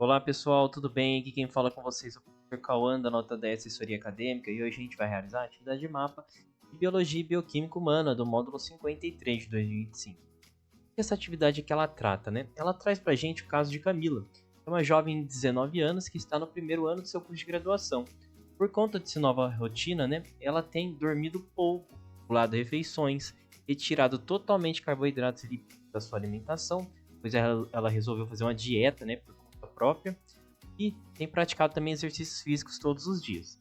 Olá pessoal, tudo bem? Aqui quem fala com vocês é o professor Cauã da Nota 10 Assessoria Acadêmica e hoje a gente vai realizar a atividade de mapa de Biologia e Bioquímica Humana do módulo 53 de 2025. Essa atividade que ela trata, né? Ela traz pra gente o caso de Camila, que é uma jovem de 19 anos que está no primeiro ano do seu curso de graduação. Por conta de sua nova rotina, né? Ela tem dormido pouco, pulado refeições, retirado totalmente carboidratos e lípidos da sua alimentação, pois ela resolveu fazer uma dieta, né? Por conta própria e tem praticado também exercícios físicos todos os dias.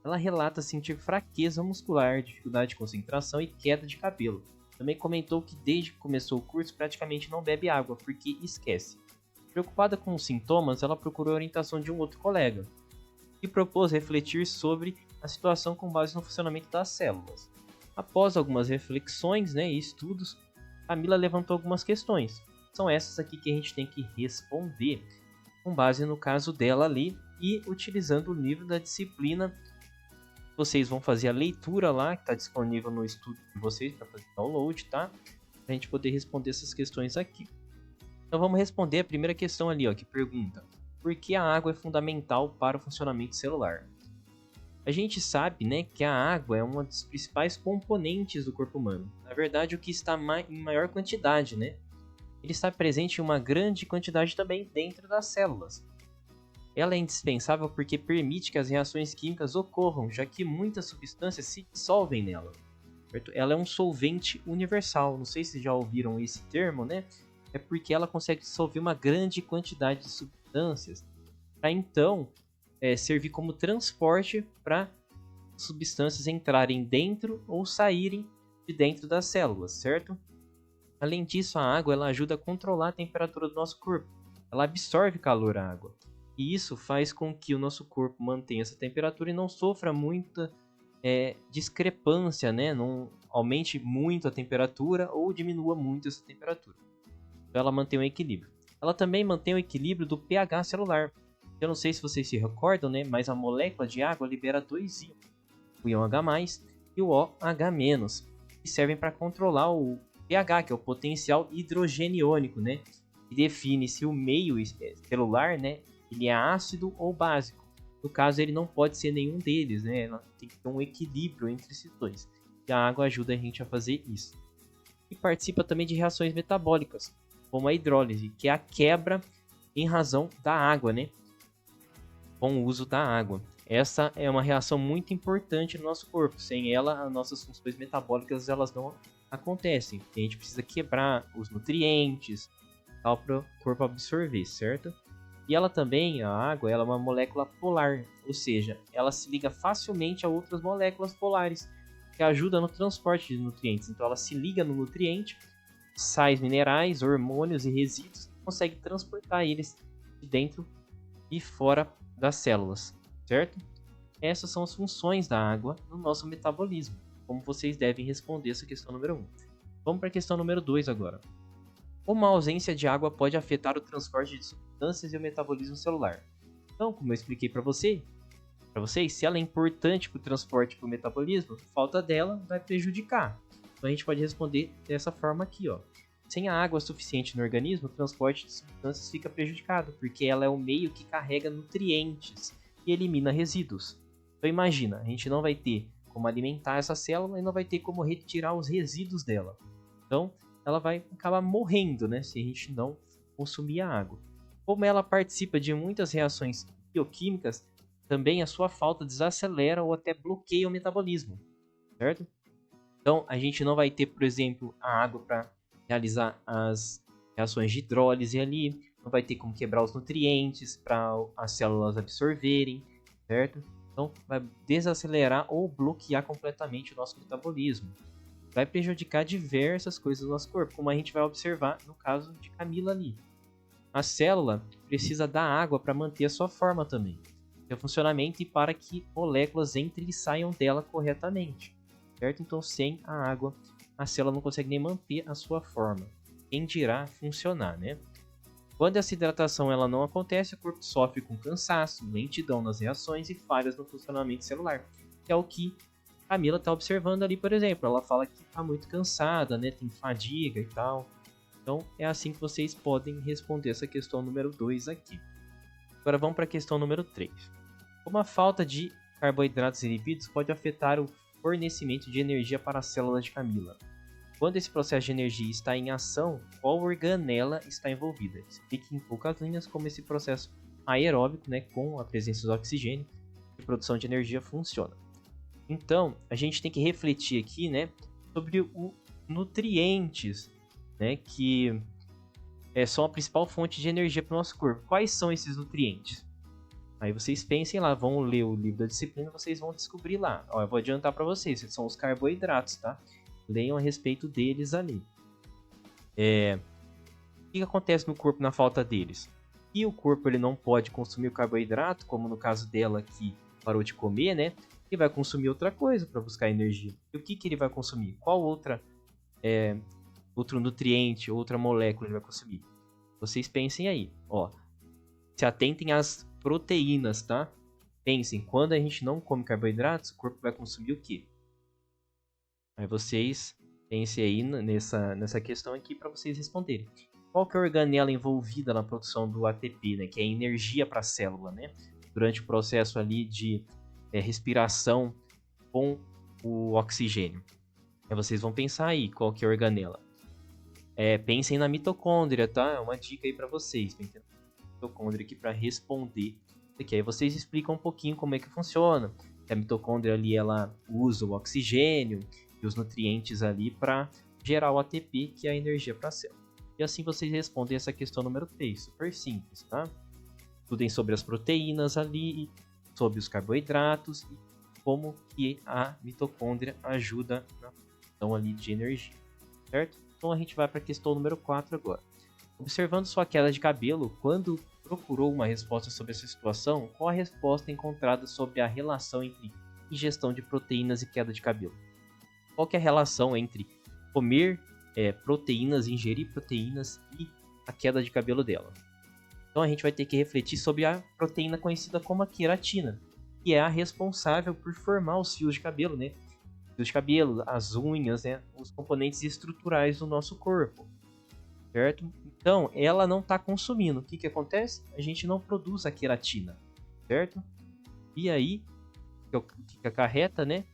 Ela relata sentir fraqueza muscular, dificuldade de concentração e queda de cabelo. Também comentou que desde que começou o curso praticamente não bebe água porque esquece. Preocupada com os sintomas, ela procurou a orientação de um outro colega e propôs refletir sobre a situação com base no funcionamento das células. Após algumas reflexões, e estudos, Camila levantou algumas questões. São essas aqui que a gente tem que responder com base no caso dela ali e utilizando o livro da disciplina. Vocês vão fazer a leitura lá, que está disponível no estudo de vocês para fazer download, tá? Para a gente poder responder essas questões aqui. Então vamos responder a primeira questão ali, ó, que pergunta: por que a água é fundamental para o funcionamento celular? A gente sabe, né, que a água é uma das principais componentes do corpo humano. Na verdade, o que está em maior quantidade, né? Ele está presente em uma grande quantidade também dentro das células. Ela é indispensável porque permite que as reações químicas ocorram, já que muitas substâncias se dissolvem nela. Certo? Ela é um solvente universal. Não sei se já ouviram esse termo, né? É porque ela consegue dissolver uma grande quantidade de substâncias para então servir como transporte para substâncias entrarem dentro ou saírem de dentro das células, certo? Além disso, a água ela ajuda a controlar a temperatura do nosso corpo. Ela absorve calor à água. E isso faz com que o nosso corpo mantenha essa temperatura e não sofra muita discrepância, né? Não aumente muito a temperatura ou diminua muito essa temperatura. Então ela mantém um equilíbrio. Ela também mantém o equilíbrio do pH celular. Eu não sei se vocês se recordam, né? Mas a molécula de água libera dois íons, o íon H+, e o OH-, que servem para controlar o pH, que é o potencial hidrogeniônico, né? Que define se o meio celular, né, ele é ácido ou básico. No caso, ele não pode ser nenhum deles, né? Tem que ter um equilíbrio entre esses dois. E a água ajuda a gente a fazer isso. E participa também de reações metabólicas, como a hidrólise, que é a quebra em razão da água, né? Com o uso da água. Essa é uma reação muito importante no nosso corpo. Sem ela, as nossas funções metabólicas elas não acontecem. A gente precisa quebrar os nutrientes para o corpo absorver, certo? E ela também, a água, ela é uma molécula polar, ou seja, ela se liga facilmente a outras moléculas polares, que ajudam no transporte de nutrientes. Então ela se liga no nutriente, sais minerais, hormônios e resíduos, e consegue transportar eles de dentro e fora das células, certo? Essas são as funções da água no nosso metabolismo, como vocês devem responder essa questão número 1. Vamos para a questão número 2 agora. Uma ausência de água pode afetar o transporte de substâncias e o metabolismo celular. Então, como eu expliquei para vocês, se ela é importante para o transporte e para o metabolismo, falta dela vai prejudicar. Então a gente pode responder dessa forma aqui, ó. Sem a água suficiente no organismo, o transporte de substâncias fica prejudicado, porque ela é o meio que carrega nutrientes e elimina resíduos. Então imagina, a gente não vai ter como alimentar essa célula e não vai ter como retirar os resíduos dela. Então ela vai acabar morrendo, né, se a gente não consumir a água. Como ela participa de muitas reações bioquímicas, também a sua falta desacelera ou até bloqueia o metabolismo, certo? Então a gente não vai ter, por exemplo, a água para realizar as reações de hidrólise ali, não vai ter como quebrar os nutrientes para as células absorverem, certo? Então vai desacelerar ou bloquear completamente o nosso metabolismo. Vai prejudicar diversas coisas do nosso corpo, como a gente vai observar no caso de Camila ali. A célula precisa da água para manter a sua forma também, seu funcionamento e para que moléculas entrem e saiam dela corretamente, certo? Então sem a água a célula não consegue nem manter a sua forma, quem dirá funcionar, né? Quando essa hidratação ela não acontece, o corpo sofre com cansaço, lentidão nas reações e falhas no funcionamento celular, que é o que a Camila está observando ali, por exemplo. Ela fala que está muito cansada, né? Tem fadiga e tal. Então é assim que vocês podem responder essa questão número 2 aqui. Agora vamos para a questão número 3. Como a falta de carboidratos e lipídios pode afetar o fornecimento de energia para as células de Camila? Quando esse processo de energia está em ação, qual organela está envolvida? Explique em poucas linhas como esse processo aeróbico, né, com a presença do oxigênio, de produção de energia funciona. Então, a gente tem que refletir aqui, né, sobre os nutrientes, né, que são a principal fonte de energia para o nosso corpo. Quais são esses nutrientes? Aí vocês pensem lá, vão ler o livro da disciplina, vocês vão descobrir lá. Ó, eu vou adiantar para vocês, são os carboidratos, tá? Leiam a respeito deles ali. O que acontece no corpo na falta deles? E o corpo ele não pode consumir o carboidrato, como no caso dela que parou de comer, né? Ele vai consumir outra coisa para buscar energia. E o que ele vai consumir? Qual outro nutriente, outra molécula ele vai consumir? Vocês pensem aí, ó. Se atentem às proteínas, tá? Pensem, quando a gente não come carboidratos, o corpo vai consumir o quê? Aí vocês pensem aí nessa questão aqui para vocês responderem. Qual que é a organela envolvida na produção do ATP, né? Que é energia para a célula, né? Durante o processo ali de respiração com o oxigênio. Aí vocês vão pensar aí qual que é a organela. Pensem na mitocôndria, tá? É uma dica aí para vocês. Pensem na mitocôndria aqui para responder. Aqui. Aí vocês explicam um pouquinho como é que funciona. A mitocôndria ali ela usa o oxigênio e os nutrientes ali para gerar o ATP, que é a energia para a célula. E assim vocês respondem essa questão número 3. Super simples, tá? Estudem sobre as proteínas ali, sobre os carboidratos e como que a mitocôndria ajuda na produção ali de energia, certo? Então a gente vai para a questão número 4 agora. Observando sua queda de cabelo, quando procurou uma resposta sobre essa situação, qual a resposta encontrada sobre a relação entre ingestão de proteínas e queda de cabelo? Qual que é a relação entre comer proteínas, ingerir proteínas e a queda de cabelo dela? Então a gente vai ter que refletir sobre a proteína conhecida como a queratina, que é a responsável por formar os fios de cabelo, né? Fios de cabelo, as unhas, né? Os componentes estruturais do nosso corpo, certo? Então ela não está consumindo. O que acontece? A gente não produz a queratina, certo? E aí, o que acarreta, né?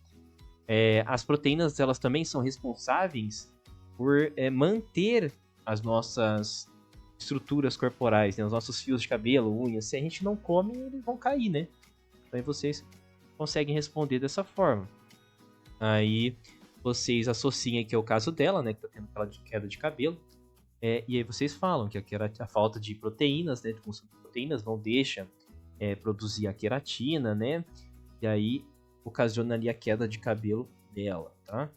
As proteínas elas também são responsáveis por manter as nossas estruturas corporais, né? Os nossos fios de cabelo, unhas. Se a gente não come, eles vão cair, né? Então aí vocês conseguem responder dessa forma. Aí vocês associam aqui ao caso dela, né? Que tá tendo aquela queda de cabelo. E aí vocês falam que a falta de proteínas, né? De consumo de proteínas não deixa produzir a queratina, né? E aí ocasiona ali a queda de cabelo dela, tá?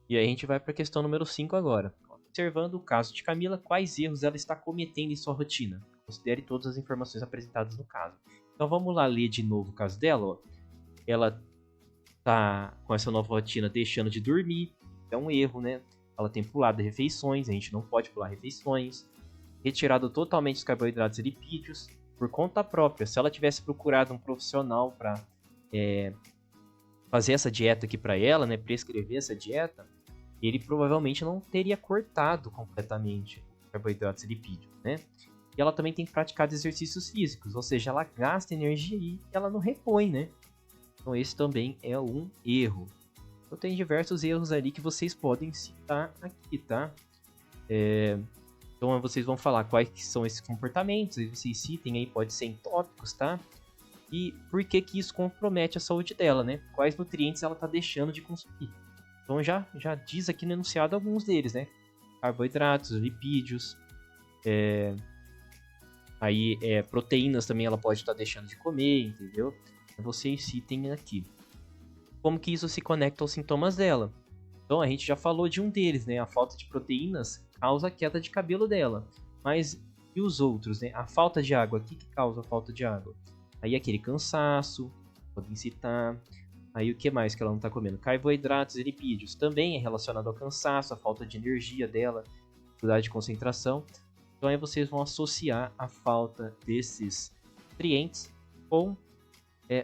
E aí a gente vai para a questão número 5 agora. Observando o caso de Camila, quais erros ela está cometendo em sua rotina? Considere todas as informações apresentadas no caso. Então vamos lá ler de novo o caso dela. Ó. Ela tá com essa nova rotina deixando de dormir, é um erro, né? Ela tem pulado refeições, a gente não pode pular refeições. Retirado totalmente os carboidratos e lipídios por conta própria. Se ela tivesse procurado um profissional para fazer essa dieta aqui para ela, né? Prescrever essa dieta, ele provavelmente não teria cortado completamente carboidratos e lipídios, né? E ela também tem praticado exercícios físicos, ou seja, ela gasta energia e ela não repõe, né? Então esse também é um erro. Então tem diversos erros ali que vocês podem citar aqui, tá? Então vocês vão falar quais que são esses comportamentos, e vocês citem aí, pode ser em tópicos, tá? E por que que isso compromete a saúde dela, né? Quais nutrientes ela está deixando de consumir. Então já diz aqui no enunciado alguns deles, né? Carboidratos, lipídios, proteínas também ela pode estar deixando de comer, entendeu? Vocês citem aqui. Como que isso se conecta aos sintomas dela? Então a gente já falou de um deles, né? A falta de proteínas causa a queda de cabelo dela. Mas e os outros, né? A falta de água, o que causa a falta de água? Aí aquele cansaço, podem citar. Aí o que mais que ela não está comendo? Carboidratos e lipídios também é relacionado ao cansaço, a falta de energia dela, dificuldade de concentração. Então aí vocês vão associar a falta desses nutrientes com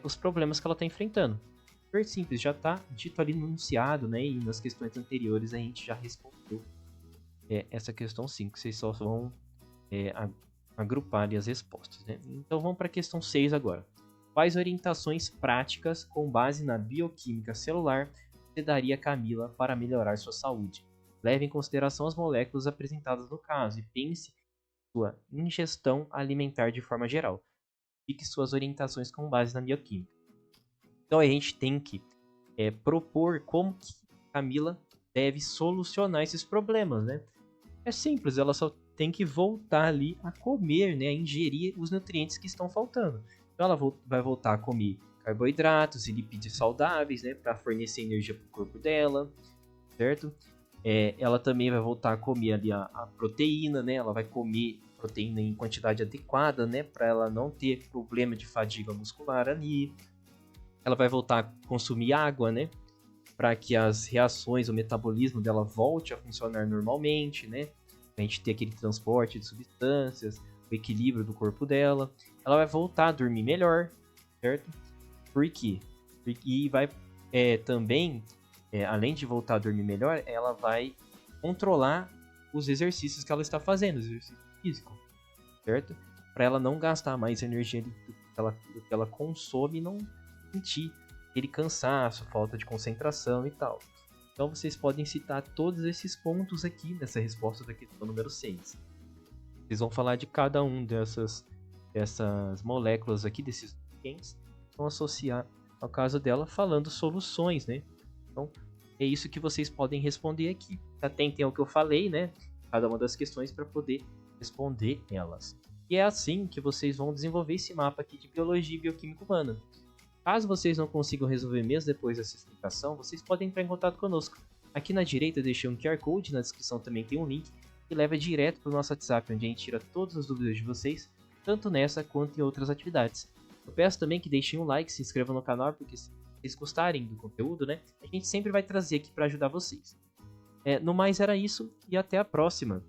os problemas que ela está enfrentando. Super simples, já está dito ali no enunciado, né? E nas questões anteriores a gente já respondeu essa questão 5. Vocês só vão agrupar ali as respostas, né? Então vamos para a questão 6 agora. Quais orientações práticas com base na bioquímica celular você daria a Camila para melhorar sua saúde? Leve em consideração as moléculas apresentadas no caso e pense em sua ingestão alimentar de forma geral. Fique suas orientações com base na bioquímica. Então a gente tem que propor como que Camila deve solucionar esses problemas, né? É simples, ela só tem que voltar ali a comer, né? A ingerir os nutrientes que estão faltando. Então ela vai voltar a comer carboidratos e lipídios saudáveis, né? Para fornecer energia para o corpo dela, certo? Ela também vai voltar a comer ali a proteína, né? Ela vai comer proteína em quantidade adequada, né? Para ela não ter problema de fadiga muscular ali. Ela vai voltar a consumir água, né? Para que as reações, o metabolismo dela volte a funcionar normalmente, né? A gente ter aquele transporte de substâncias, o equilíbrio do corpo dela. Ela vai voltar a dormir melhor, certo? Por quê? E vai também, além de voltar a dormir melhor, ela vai controlar os exercícios que ela está fazendo, exercício físico, certo? Para ela não gastar mais energia do que ela consome e não sentir aquele cansaço, falta de concentração e tal. Então vocês podem citar todos esses pontos aqui nessa resposta da questão número 6. Vocês vão falar de cada um dessas moléculas aqui, desses nutrientes, vão associar ao caso dela falando soluções, né? Então é isso que vocês podem responder aqui. Atentem ao que eu falei, né? Cada uma das questões para poder responder elas. E é assim que vocês vão desenvolver esse mapa aqui de biologia e bioquímica humana. Caso vocês não consigam resolver mesmo depois dessa explicação, vocês podem entrar em contato conosco. Aqui na direita eu deixei um QR Code, na descrição também tem um link que leva direto para o nosso WhatsApp, onde a gente tira todas as dúvidas de vocês, tanto nessa quanto em outras atividades. Eu peço também que deixem um like, se inscrevam no canal, porque se vocês gostarem do conteúdo, né, a gente sempre vai trazer aqui para ajudar vocês. No mais era isso e até a próxima!